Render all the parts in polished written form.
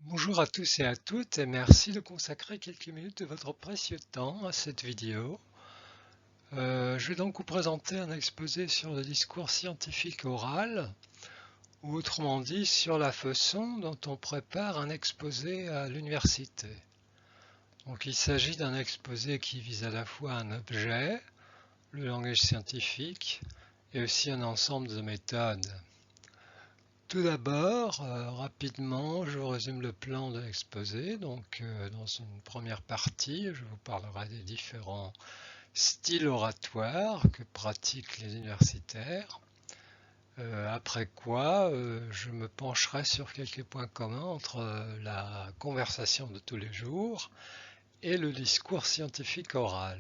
Bonjour à tous et à toutes et merci de consacrer quelques minutes de votre précieux temps à cette vidéo. Je vais donc vous présenter un exposé sur le discours scientifique oral, ou autrement dit sur la façon dont on prépare un exposé à l'université. Donc il s'agit d'un exposé qui vise à la fois un objet, le langage scientifique, et aussi un ensemble de méthodes. Tout d'abord, rapidement, je vous résume le plan de l'exposé. Donc, dans une première partie, je vous parlerai des différents styles oratoires que pratiquent les universitaires. Après quoi, je me pencherai sur quelques points communs entre la conversation de tous les jours et le discours scientifique oral.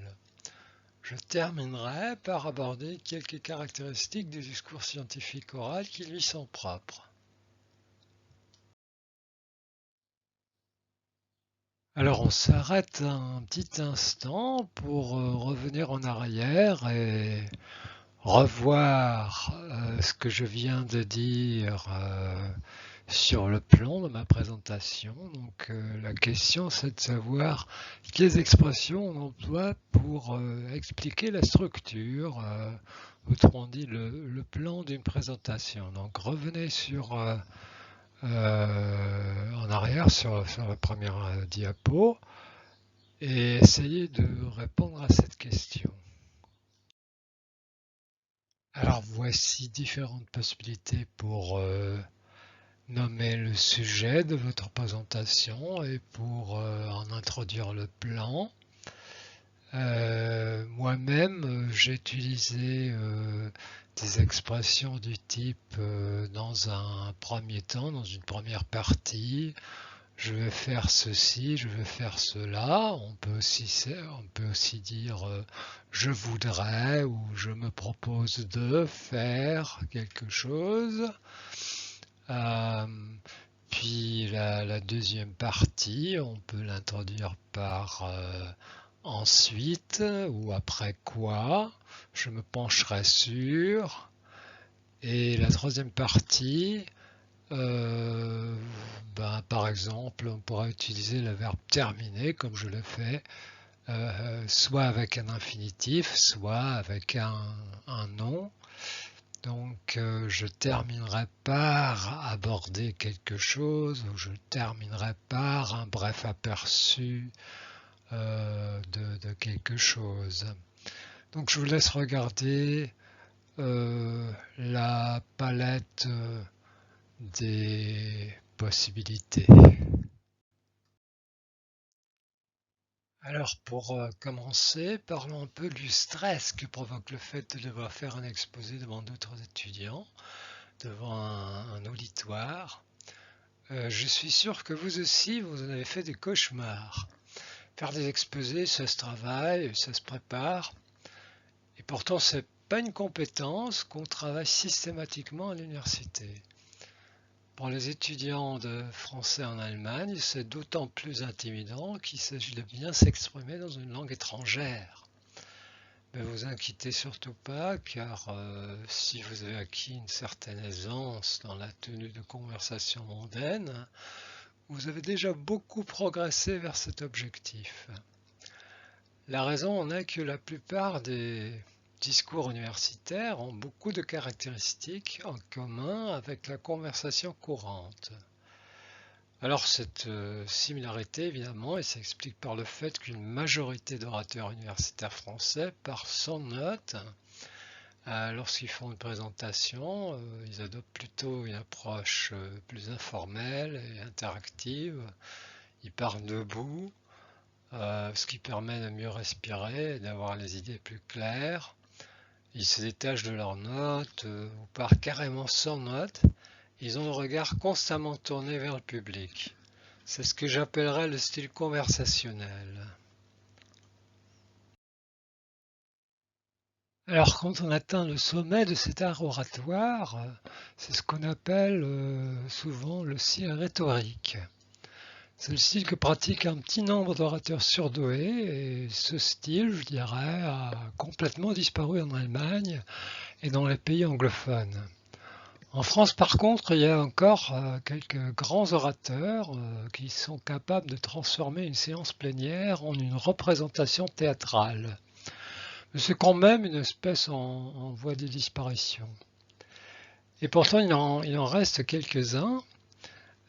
Je terminerai par aborder quelques caractéristiques du discours scientifique oral qui lui sont propres. Alors on s'arrête un petit instant pour revenir en arrière et revoir ce que je viens de dire sur le plan de ma présentation. Donc la question c'est de savoir quelles expressions on emploie pour expliquer la structure, autrement dit le plan d'une présentation. Donc revenez en arrière sur la première diapo et essayez de répondre à cette question. Alors voici différentes possibilités pour nommer le sujet de votre présentation et pour en introduire le plan. Moi-même, j'ai utilisé des expressions du type dans un premier temps, dans une première partie, je vais faire ceci, je vais faire cela. On peut aussi dire je voudrais ou je me propose de faire quelque chose. Euh, Puis la deuxième partie, on peut l'introduire par ensuite ou après quoi, je me pencherai sur. Et la troisième partie, par exemple, on pourrait utiliser le verbe terminer comme je le fais, soit avec un infinitif, soit avec un nom. Donc je terminerai par aborder quelque chose, ou je terminerai par un bref aperçu de quelque chose. Donc je vous laisse regarder la palette des possibilités. Alors pour commencer, parlons un peu du stress que provoque le fait de devoir faire un exposé devant d'autres étudiants, devant un auditoire. Je suis sûr que vous aussi, vous en avez fait des cauchemars. Faire des exposés, ça se travaille, ça se prépare, et pourtant c'est pas une compétence qu'on travaille systématiquement à l'université. Pour les étudiants de français en Allemagne, c'est d'autant plus intimidant qu'il s'agit de bien s'exprimer dans une langue étrangère. Ne vous inquiétez surtout pas, car si vous avez acquis une certaine aisance dans la tenue de conversations mondaines, vous avez déjà beaucoup progressé vers cet objectif. La raison en est que la plupart des discours universitaires ont beaucoup de caractéristiques en commun avec la conversation courante. Alors cette similarité, évidemment, elle s'explique par le fait qu'une majorité d'orateurs universitaires français, par sans note, lorsqu'ils font une présentation, ils adoptent plutôt une approche plus informelle et interactive. Ils parlent debout, ce qui permet de mieux respirer et d'avoir les idées plus claires. Ils se détachent de leurs notes ou parlent carrément sans notes. Ils ont le regard constamment tourné vers le public. C'est ce que j'appellerais le style conversationnel. Alors quand on atteint le sommet de cet art oratoire, c'est ce qu'on appelle souvent le style rhétorique. C'est le style que pratique un petit nombre d'orateurs surdoués et ce style, je dirais, a complètement disparu en Allemagne et dans les pays anglophones. En France, par contre, il y a encore quelques grands orateurs qui sont capables de transformer une séance plénière en une représentation théâtrale. Mais c'est quand même une espèce en voie de disparition. Et pourtant, il en reste quelques-uns.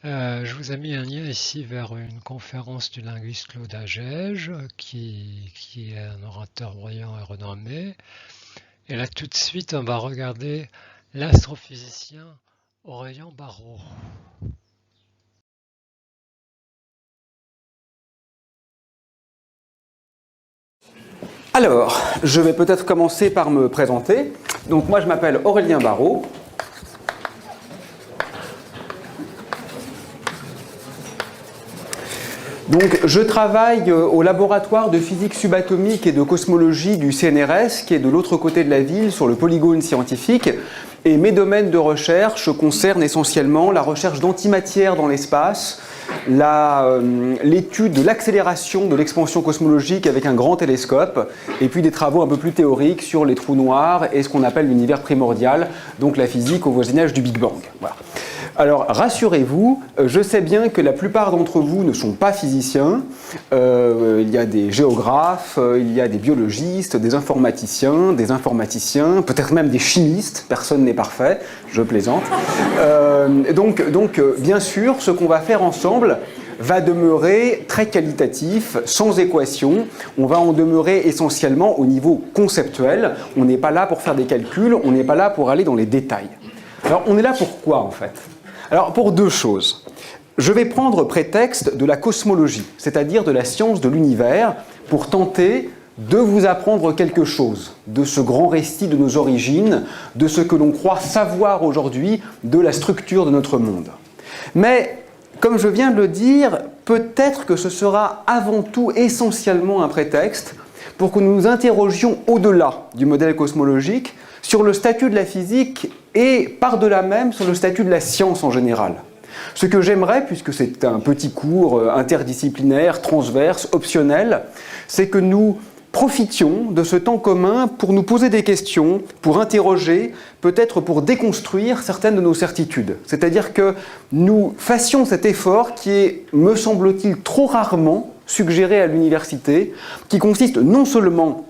Je vous ai mis un lien ici vers une conférence du linguiste Claude Agege, qui est un orateur brillant et renommé. Et là, tout de suite, on va regarder l'astrophysicien Aurélien Barraud. Alors, je vais peut-être commencer par me présenter. Donc moi, je m'appelle Aurélien Barraud. Donc, je travaille au laboratoire de physique subatomique et de cosmologie du CNRS, qui est de l'autre côté de la ville, sur le polygone scientifique. Et mes domaines de recherche concernent essentiellement la recherche d'antimatière dans l'espace, l'étude de l'accélération de l'expansion cosmologique avec un grand télescope, et puis des travaux un peu plus théoriques sur les trous noirs et ce qu'on appelle l'univers primordial, donc la physique au voisinage du Big Bang. Voilà. Alors, rassurez-vous, je sais bien que la plupart d'entre vous ne sont pas physiciens. Il y a des géographes, il y a des biologistes, des informaticiens, peut-être même des chimistes. Personne n'est parfait, je plaisante. Donc, bien sûr, ce qu'on va faire ensemble va demeurer très qualitatif, sans équation. On va en demeurer essentiellement au niveau conceptuel. On n'est pas là pour faire des calculs, on n'est pas là pour aller dans les détails. Alors, on est là pour quoi, en fait ? Alors, pour deux choses. Je vais prendre prétexte de la cosmologie, c'est-à-dire de la science de l'univers, pour tenter de vous apprendre quelque chose de ce grand récit de nos origines, de ce que l'on croit savoir aujourd'hui de la structure de notre monde. Mais, comme je viens de le dire, peut-être que ce sera avant tout essentiellement un prétexte pour que nous nous interrogions au-delà du modèle cosmologique sur le statut de la physique et par-delà même sur le statut de la science en général. Ce que j'aimerais, puisque c'est un petit cours interdisciplinaire, transverse, optionnel, c'est que nous profitions de ce temps commun pour nous poser des questions, pour interroger, peut-être pour déconstruire certaines de nos certitudes. C'est-à-dire que nous fassions cet effort qui est, me semble-t-il, trop rarement suggéré à l'université, qui consiste non seulement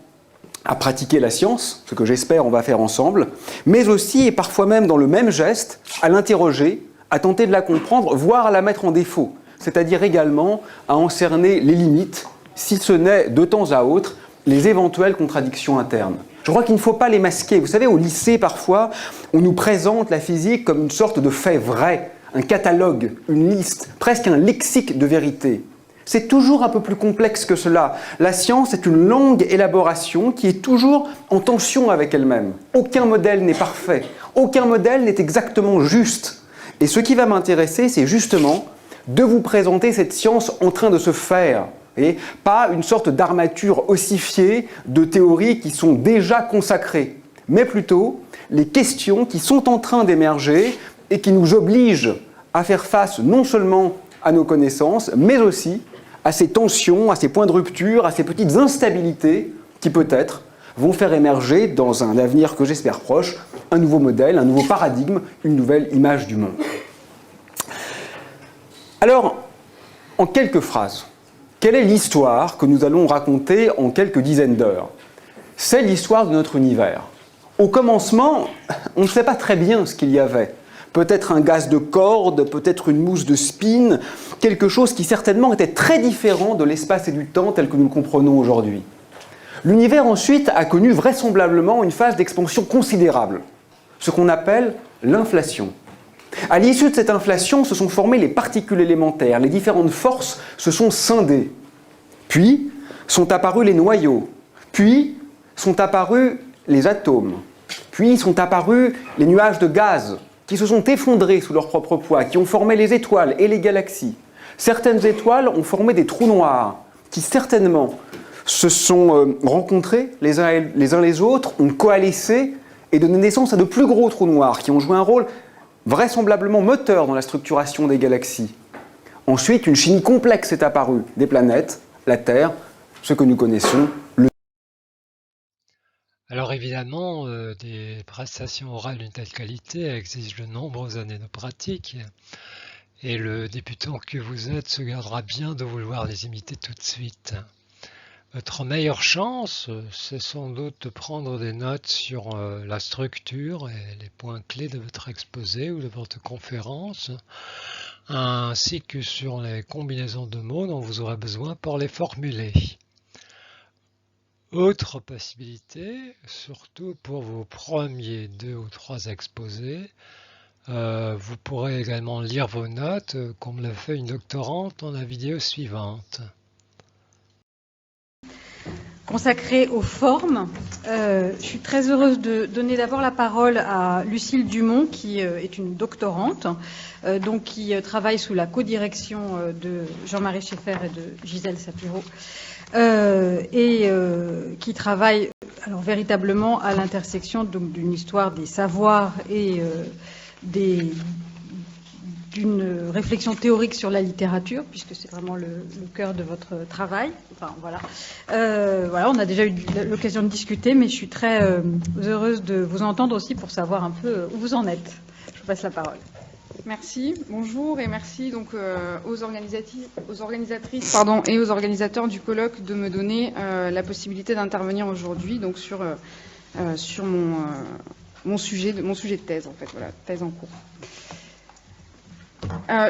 à pratiquer la science, ce que j'espère on va faire ensemble, mais aussi, et parfois même dans le même geste, à l'interroger, à tenter de la comprendre, voire à la mettre en défaut, c'est-à-dire également à en cerner les limites, si ce n'est de temps à autre les éventuelles contradictions internes. Je crois qu'il ne faut pas les masquer. Vous savez, au lycée, parfois, on nous présente la physique comme une sorte de fait vrai, un catalogue, une liste, presque un lexique de vérité. C'est toujours un peu plus complexe que cela. La science est une longue élaboration qui est toujours en tension avec elle-même. Aucun modèle n'est parfait, aucun modèle n'est exactement juste. Et ce qui va m'intéresser, c'est justement de vous présenter cette science en train de se faire, et pas une sorte d'armature ossifiée de théories qui sont déjà consacrées, mais plutôt les questions qui sont en train d'émerger et qui nous obligent à faire face non seulement à nos connaissances, mais aussi à ces tensions, à ces points de rupture, à ces petites instabilités qui peut-être vont faire émerger dans un avenir que j'espère proche, un nouveau modèle, un nouveau paradigme, une nouvelle image du monde. Alors, en quelques phrases, quelle est l'histoire que nous allons raconter en quelques dizaines d'heures ? C'est l'histoire de notre univers. Au commencement, on ne sait pas très bien ce qu'il y avait. Peut-être un gaz de corde, peut-être une mousse de spin, quelque chose qui certainement était très différent de l'espace et du temps tel que nous le comprenons aujourd'hui. L'univers ensuite a connu vraisemblablement une phase d'expansion considérable, ce qu'on appelle l'inflation. À l'issue de cette inflation se sont formées les particules élémentaires, les différentes forces se sont scindées. Puis sont apparus les noyaux, puis sont apparus les atomes, puis sont apparus les nuages de gaz, qui se sont effondrés sous leur propre poids, qui ont formé les étoiles et les galaxies. Certaines étoiles ont formé des trous noirs, qui certainement se sont rencontrés les uns les autres, ont coalescé et donné naissance à de plus gros trous noirs, qui ont joué un rôle vraisemblablement moteur dans la structuration des galaxies. Ensuite, une chimie complexe est apparue, des planètes, la Terre, ce que nous connaissons, le... Alors évidemment, des prestations orales d'une telle qualité exigent de nombreuses années de pratique, et le débutant que vous êtes se gardera bien de vouloir les imiter tout de suite. Votre meilleure chance, c'est sans doute de prendre des notes sur la structure et les points clés de votre exposé ou de votre conférence, ainsi que sur les combinaisons de mots dont vous aurez besoin pour les formuler. Autre possibilité, surtout pour vos premiers 2 ou 3 exposés, vous pourrez également lire vos notes comme l'a fait une doctorante dans la vidéo suivante. Consacrée aux formes, je suis très heureuse de donner d'abord la parole à Lucille Dumont, qui est une doctorante, donc qui travaille sous la codirection de Jean-Marie Schaeffer et de Gisèle Sapiro, et qui travaille alors véritablement à l'intersection d'une histoire des savoirs et d'une réflexion théorique sur la littérature, puisque c'est vraiment le cœur de votre travail. Enfin, voilà. Voilà, on a déjà eu l'occasion de discuter, mais je suis très heureuse de vous entendre aussi pour savoir un peu où vous en êtes. Je vous passe la parole. Merci, bonjour et merci donc aux organisatrices et aux organisateurs du colloque de me donner la possibilité d'intervenir aujourd'hui donc sur mon sujet de thèse en fait, voilà, thèse en cours.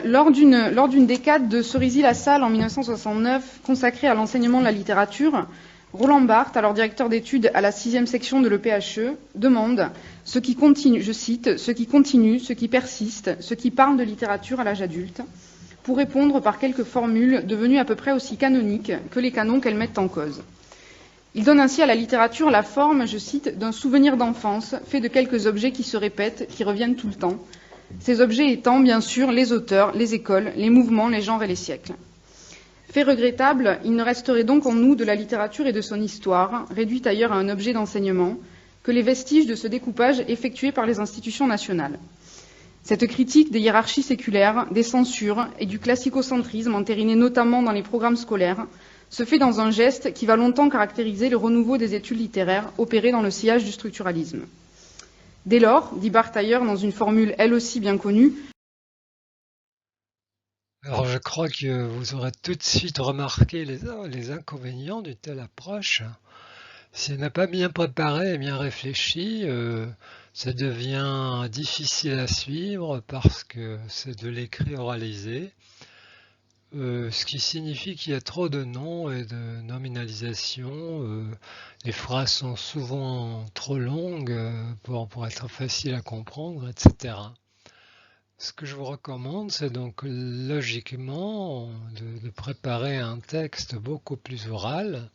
Lors d'une décade de Cerisy-la-Salle en 1969 consacrée à l'enseignement de la littérature, Roland Barthes, alors directeur d'études à la 6e section de l'EPHE, demande ce qui continue, je cite, ce qui continue, ce qui persiste, ce qui parle de littérature à l'âge adulte, pour répondre par quelques formules devenues à peu près aussi canoniques que les canons qu'elles mettent en cause. Il donne ainsi à la littérature la forme, je cite, d'un souvenir d'enfance fait de quelques objets qui se répètent, qui reviennent tout le temps, ces objets étant, bien sûr, les auteurs, les écoles, les mouvements, les genres et les siècles. Fait regrettable, il ne resterait donc en nous de la littérature et de son histoire, réduite ailleurs à un objet d'enseignement, que les vestiges de ce découpage effectué par les institutions nationales. Cette critique des hiérarchies séculaires, des censures et du classicocentrisme entériné notamment dans les programmes scolaires se fait dans un geste qui va longtemps caractériser le renouveau des études littéraires opéré dans le sillage du structuralisme. Dès lors, dit Barthes ailleurs dans une formule elle aussi bien connue. Alors je crois que vous aurez tout de suite remarqué les inconvénients d'une telle approche. Si elle n'est pas bien préparée et bien réfléchie, ça devient difficile à suivre parce que c'est de l'écrit oralisé, ce qui signifie qu'il y a trop de noms et de nominalisation. Les phrases sont souvent trop longues pour être faciles à comprendre, etc. Ce que je vous recommande, c'est donc logiquement de préparer un texte beaucoup plus oral,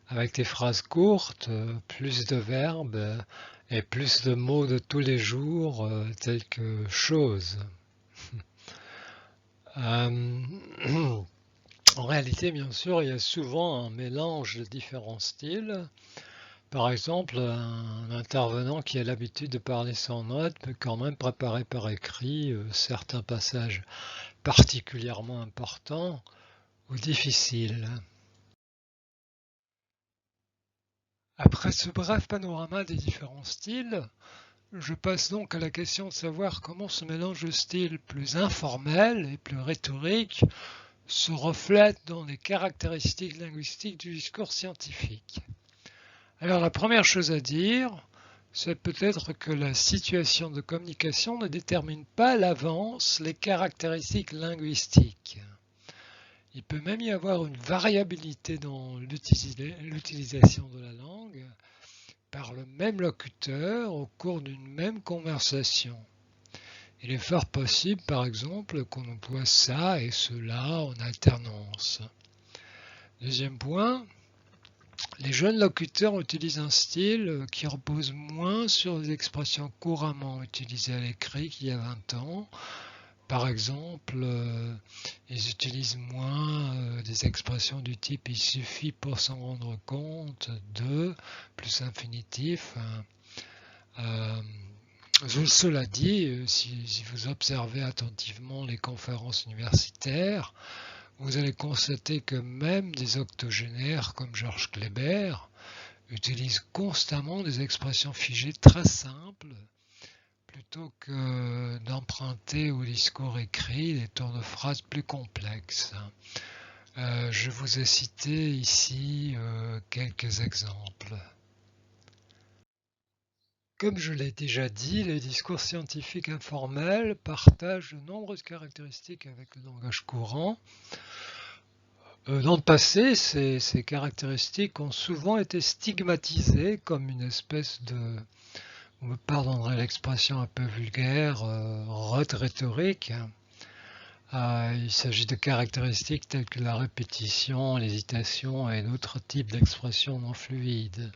avec des phrases courtes, plus de verbes et plus de mots de tous les jours, tels que chose. En réalité, bien sûr, il y a souvent un mélange de différents styles. Par exemple, un intervenant qui a l'habitude de parler sans notes peut quand même préparer par écrit certains passages particulièrement importants ou difficiles. Après ce bref panorama des différents styles, je passe donc à la question de savoir comment ce mélange de styles plus informel et plus rhétorique se reflète dans les caractéristiques linguistiques du discours scientifique. Alors la première chose à dire, c'est peut-être que la situation de communication ne détermine pas à l'avance les caractéristiques linguistiques. Il peut même y avoir une variabilité dans l'utilisation de la langue par le même locuteur au cours d'une même conversation. Il est fort possible, par exemple, qu'on emploie ça et cela en alternance. Deuxième point, les jeunes locuteurs utilisent un style qui repose moins sur les expressions couramment utilisées à l'écrit qu'il y a 20 ans. Par exemple, ils utilisent moins des expressions du type « il suffit pour s'en rendre compte de » plus infinitif. Cela dit, si vous observez attentivement les conférences universitaires, vous allez constater que même des octogénaires comme Georges Kléber utilise constamment des expressions figées très simples, plutôt que d'emprunter au discours écrit des tours de phrases plus complexes. Je vous ai cité ici quelques exemples. Comme je l'ai déjà dit, les discours scientifiques informels partagent de nombreuses caractéristiques avec le langage courant. Dans le passé, ces caractéristiques ont souvent été stigmatisées comme une espèce de, vous me pardonnerez l'expression un peu vulgaire, rote rhétorique. Il s'agit de caractéristiques telles que la répétition, l'hésitation et d'autres types d'expressions non fluides.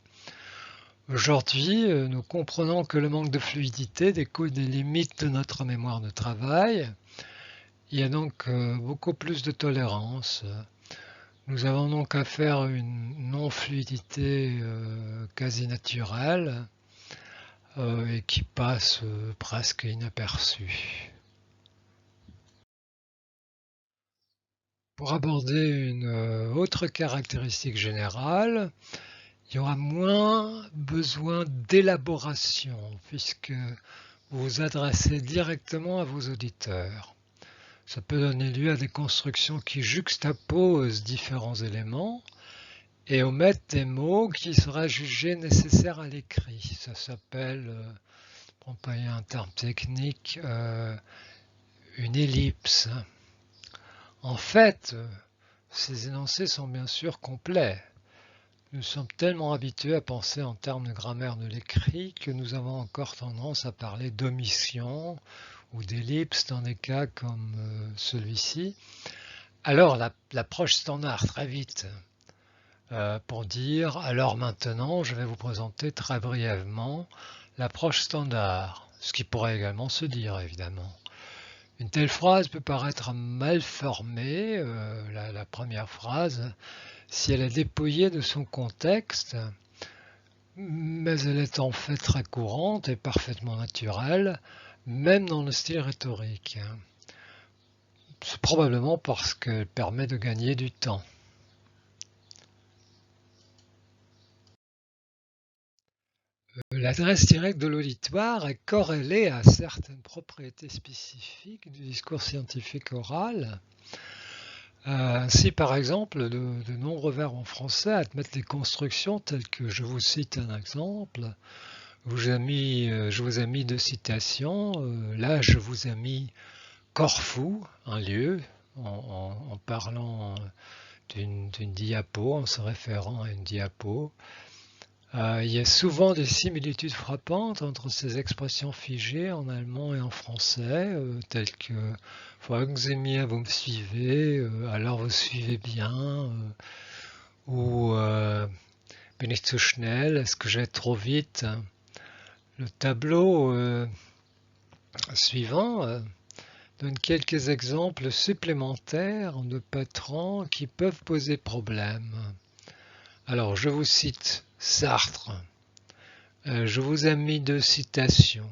Aujourd'hui, nous comprenons que le manque de fluidité découle des limites de notre mémoire de travail. Il y a donc beaucoup plus de tolérance. Nous avons donc affaire à une non-fluidité quasi naturelle et qui passe presque inaperçue. Pour aborder une autre caractéristique générale, il y aura moins besoin d'élaboration puisque vous vous adressez directement à vos auditeurs. Ça peut donner lieu à des constructions qui juxtaposent différents éléments et omettent des mots qui seraient jugés nécessaires à l'écrit. Ça s'appelle, pour employer un terme technique, une ellipse. En fait, ces énoncés sont bien sûr complets. Nous sommes tellement habitués à penser en termes de grammaire de l'écrit que nous avons encore tendance à parler d'omission ou d'ellipse dans des cas comme celui-ci. Alors l'approche standard, très vite, pour dire, alors maintenant je vais vous présenter très brièvement l'approche standard, ce qui pourrait également se dire évidemment. Une telle phrase peut paraître mal formée, la première phrase, si elle est dépouillée de son contexte, mais elle est en fait très courante et parfaitement naturelle, même dans le style rhétorique. C'est probablement parce qu'elle permet de gagner du temps. L'adresse directe de l'auditoire est corrélée à certaines propriétés spécifiques du discours scientifique oral. Ainsi, par exemple, de nombreux verbes en français admettent des constructions telles que, je vous cite un exemple, je vous ai mis deux citations, là je vous ai mis Corfou, un lieu, en parlant d'une diapo, en se référant à une diapo. Il y a souvent des similitudes frappantes entre ces expressions figées en allemand et en français, telles que « folgen Sie mir, vous me suivez »,« alors vous suivez bien », ou « bin ich zu schnell, est-ce que je vais trop vite ?» Le tableau suivant donne quelques exemples supplémentaires de patrons qui peuvent poser problème. Alors, je vous cite Sartre. Je vous ai mis deux citations.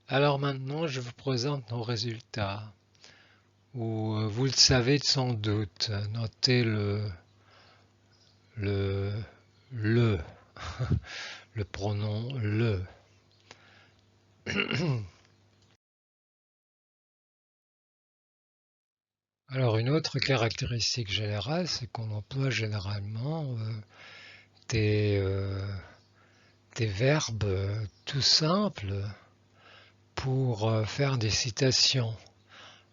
Alors maintenant, je vous présente nos résultats. Ou vous le savez sans doute. Notez le pronom le. Alors une autre caractéristique générale, c'est qu'on emploie généralement des verbes tout simples pour faire des citations.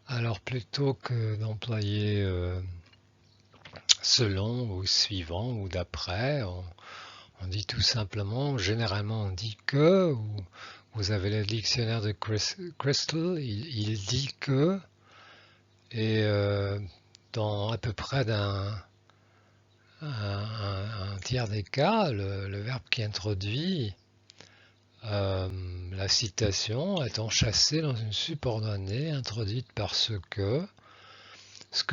Alors plutôt que d'employer selon ou suivant ou d'après, on dit tout simplement, généralement on dit que, ou vous avez le dictionnaire de Crystal, il dit que, et dans à peu près un tiers des cas, le verbe qui introduit la citation est enchâssé dans une subordonnée introduite par ce que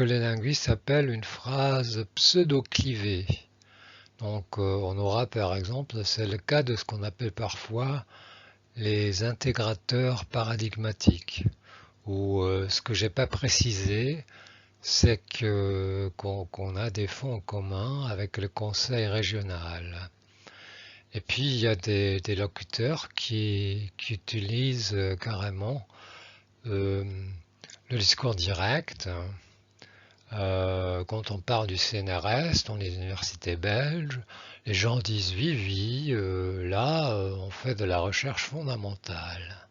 les linguistes appellent une phrase pseudo-clivée. Donc on aura par exemple, c'est le cas de ce qu'on appelle parfois les intégrateurs paradigmatiques, où ce que j'ai pas précisé, c'est qu'on a des fonds communs avec le conseil régional. Et puis il y a des locuteurs qui utilisent carrément le discours direct. Quand on parle du CNRS dans les universités belges, les gens disent oui, oui, là on fait de la recherche fondamentale.